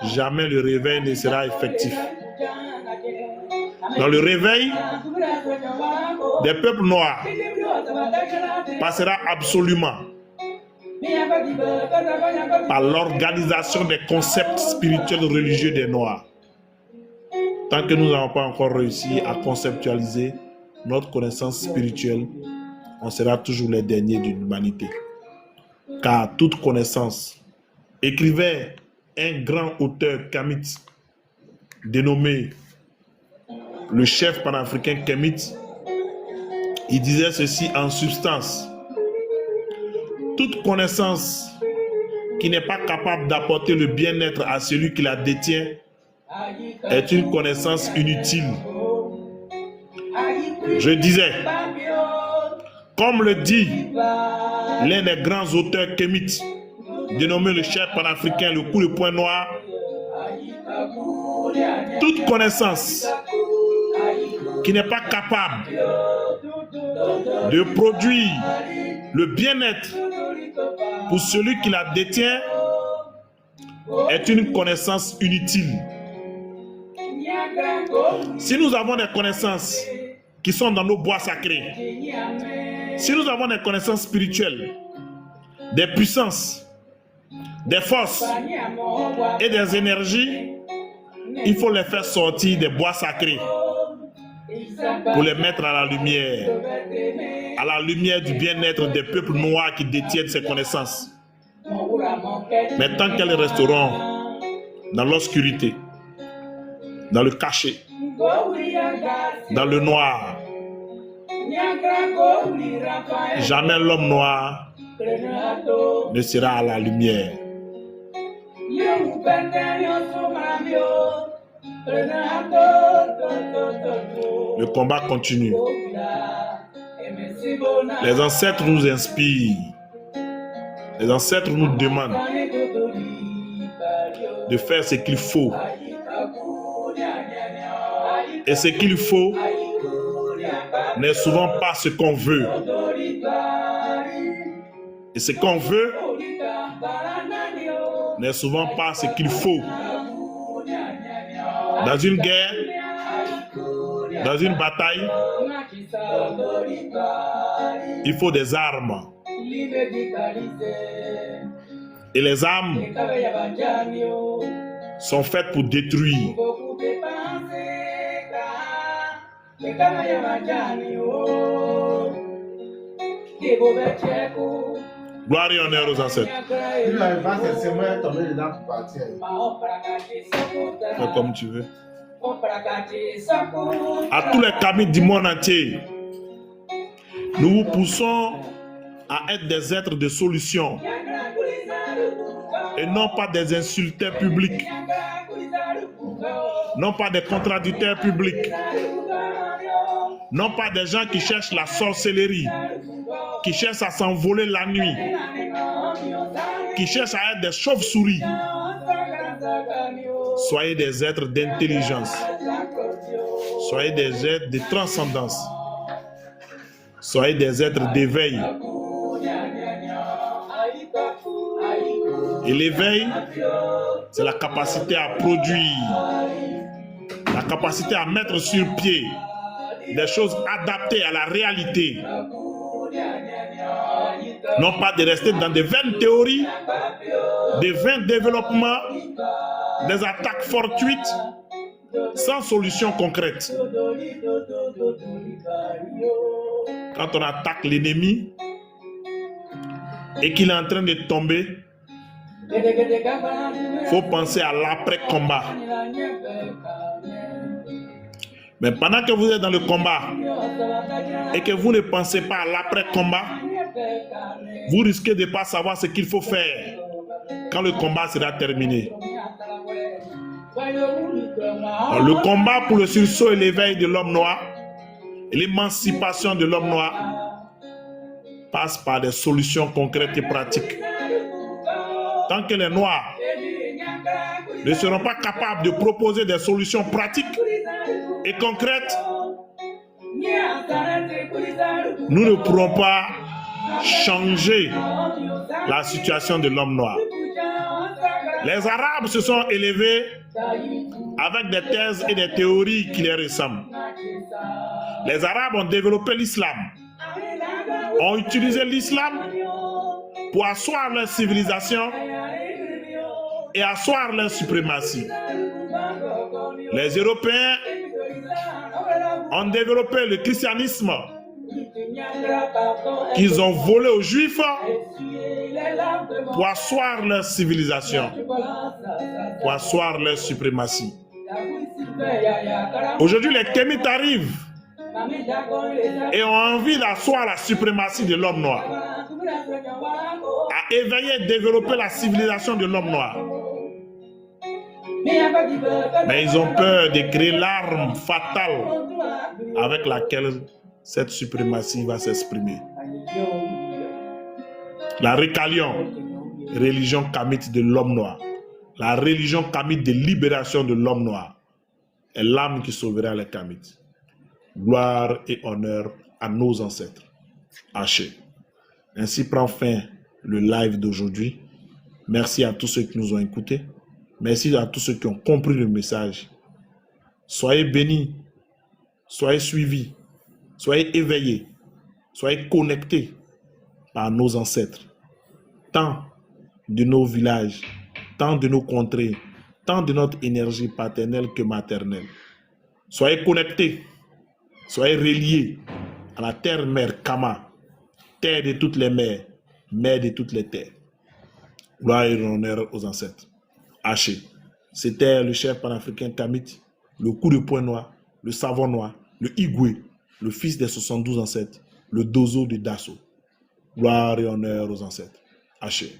jamais le réveil ne sera effectif. Dans le réveil des peuples noirs passera absolument par l'organisation des concepts spirituels religieux des Noirs. Tant que nous n'avons pas encore réussi à conceptualiser notre connaissance spirituelle, on sera toujours les derniers de l'humanité. Car toute connaissance, écrivait un grand auteur Kemit, dénommé le chef panafricain Kemit, il disait ceci en substance: toute connaissance qui n'est pas capable d'apporter le bien-être à celui qui la détient est une connaissance inutile. Je disais, comme le dit l'un des grands auteurs Kemit, dénommé le chef panafricain, le coup de poing noir, toute connaissance qui n'est pas capable de produire le bien-être pour celui qui la détient est une connaissance inutile. Si nous avons des connaissances qui sont dans nos bois sacrés, si nous avons des connaissances spirituelles, des puissances, des forces et des énergies, il faut les faire sortir des bois sacrés pour les mettre à la lumière du bien-être des peuples noirs qui détiennent ces connaissances. Mais tant qu'elles resteront dans l'obscurité, dans le cachet, dans le noir, jamais l'homme noir ne sera à la lumière. Le combat continue. Les ancêtres nous inspirent. Les ancêtres nous demandent de faire ce qu'il faut. Et ce qu'il faut n'est souvent pas ce qu'on veut. Et ce qu'on veut n'est souvent pas ce qu'il faut. Dans une guerre, dans une bataille, il faut des armes. Et les armes sont faites pour détruire. Gloire et honneur aux ancêtres. Fais comme tu veux. À tous les Kamites du monde entier, nous vous poussons à être des êtres de solution et non pas des insulteurs publics, non pas des contradicteurs publics, non pas des gens qui cherchent la sorcellerie, qui cherchent à s'envoler la nuit, qui cherchent à être des chauves-souris. Soyez des êtres d'intelligence, soyez des êtres de transcendance, soyez des êtres d'éveil. Et l'éveil, c'est la capacité à produire, la capacité à mettre sur pied des choses adaptées à la réalité. Non pas de rester dans des vaines théories, des vains développements, des attaques fortuites, sans solution concrète. Quand on attaque l'ennemi et qu'il est en train de tomber, il faut penser à l'après-combat. Mais pendant que vous êtes dans le combat et que vous ne pensez pas à l'après-combat, vous risquez de ne pas savoir ce qu'il faut faire quand le combat sera terminé. Alors, le combat pour le sursaut et l'éveil de l'homme noir et l'émancipation de l'homme noir passe par des solutions concrètes et pratiques. Tant que les Noirs ne seront pas capables de proposer des solutions pratiques et concrètes, nous ne pourrons pas changer la situation de l'homme noir. Les Arabes se sont élevés avec des thèses et des théories qui les ressemblent. Les Arabes ont développé l'islam, ont utilisé l'islam pour asseoir leur civilisation et asseoir leur suprématie. Les Européens ont développé le christianisme qu'ils ont volé aux Juifs pour asseoir leur civilisation, pour asseoir leur suprématie. Aujourd'hui, les Kémites arrivent et ont envie d'asseoir la suprématie de l'homme noir, à éveiller et développer la civilisation de l'homme noir. Mais ils ont peur de créer l'arme fatale avec laquelle cette suprématie va s'exprimer. La Rikalion, religion kamite de l'homme noir, la religion kamite de libération de l'homme noir, est l'âme qui sauvera les Kamites. Gloire et honneur à nos ancêtres. Haché. Ainsi prend fin le live d'aujourd'hui. Merci à tous ceux qui nous ont écoutés. Merci à tous ceux qui ont compris le message. Soyez bénis, soyez suivis, soyez éveillés, soyez connectés par nos ancêtres, tant de nos villages, tant de nos contrées, tant de notre énergie paternelle que maternelle. Soyez connectés, soyez reliés à la terre-mère Kama, terre de toutes les mers, mère de toutes les terres. Gloire et honneur aux ancêtres. Haché. C'était le chef panafricain Kamite, le coup de poing noir, le savon noir, le Igwe, le fils des 72 ancêtres, le Dozo de Dasso. Gloire et honneur aux ancêtres. Haché.